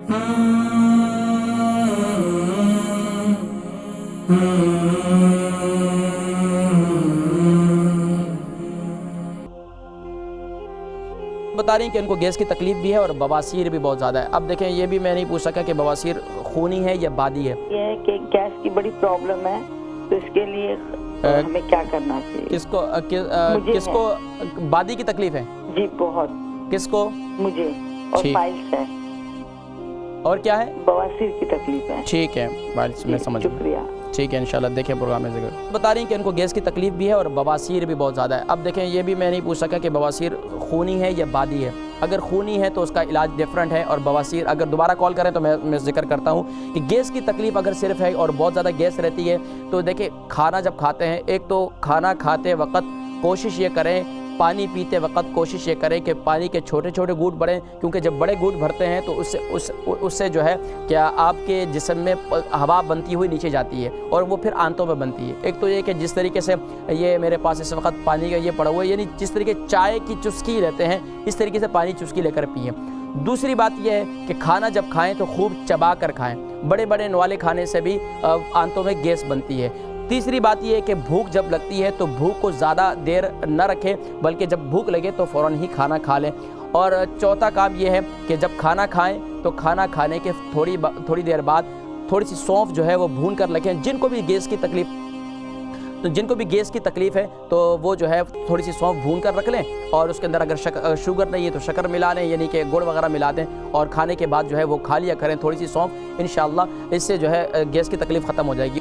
بتا رہی ہیں کہ ان کو گیس کی تکلیف بھی ہے اور بواسیر بھی بہت زیادہ ہے۔ اب دیکھیں یہ بھی میں نہیں پوچھ سکا کہ بواسیر خونی ہے یا بادی ہے۔ یہ ہے کہ گیس کی بڑی پرابلم ہے، تو اس کے لیے ہمیں کیا کرنا چاہیے؟ کس کو بادی کی تکلیف ہے؟ جی بہت۔ کس کو؟ مجھے، اور پائلس ہے۔ اور کیا ہے؟ بواسیر کی تکلیف ہے۔ ٹھیک ہے، پائلس میں سمجھ گیا۔ شکریہ۔ ٹھیک ہے، انشاءاللہ دیکھیں پروگرام میں ذکر۔ بتا رہی ہیں کہ ان کو گیس کی تکلیف بھی ہے اور بواسیر بھی بہت زیادہ ہے۔ اب دیکھیں یہ بھی میں نہیں پوچھ سکا کہ بواسیر خونی ہے یا بادی ہے۔ اگر خونی ہے تو اس کا علاج ڈیفرنٹ ہے، اور بواسیر اگر دوبارہ کال کریں تو میں ذکر کرتا ہوں کہ گیس کی تکلیف اگر صرف ہے اور بہت زیادہ گیس رہتی ہے تو دیکھیں کھانا جب کھاتے ہیں، ایک تو کھانا کھاتے وقت کوشش یہ کریں، پانی پیتے وقت کوشش یہ کریں کہ پانی کے چھوٹے چھوٹے گھونٹ بھریں، کیونکہ جب بڑے گھونٹ بھرتے ہیں تو اس سے جو ہے کیا آپ کے جسم میں ہوا بنتی ہوئی نیچے جاتی ہے اور وہ پھر آنتوں میں بنتی ہے۔ ایک تو یہ کہ جس طریقے سے یہ میرے پاس اس وقت پانی کا یہ پڑا ہوا ہے، یعنی جس طریقے چائے کی چسکی لیتے ہیں اس طریقے سے پانی چسکی لے کر پئیں۔ دوسری بات یہ ہے کہ کھانا جب کھائیں تو خوب چبا کر کھائیں، بڑے بڑے نوالے کھانے سے بھی آنتوں میں گیس بنتی ہے۔ تیسری بات یہ ہے کہ بھوک جب لگتی ہے تو بھوک کو زیادہ دیر نہ رکھیں، بلکہ جب بھوک لگے تو فوراً ہی کھانا کھا لیں۔ اور چوتھا کام یہ ہے کہ جب کھانا کھائیں تو کھانا کھانے کے تھوڑی دیر بعد تھوڑی سی سونف جو ہے وہ بھون کر رکھیں۔ جن کو بھی گیس کی تکلیف ہے تو وہ جو ہے تھوڑی سی سونف بھون کر رکھ لیں، اور اس کے اندر اگر شوگر نہیں ہے تو شکر ملا لیں، یعنی کہ گڑ وغیرہ ملا دیں، اور کھانے کے بعد جو ہے وہ کھا لیا کریں تھوڑی سی سونف۔ انشاءاللہ اس سے جو ہے گیس کی تکلیف ختم ہو جائے گی۔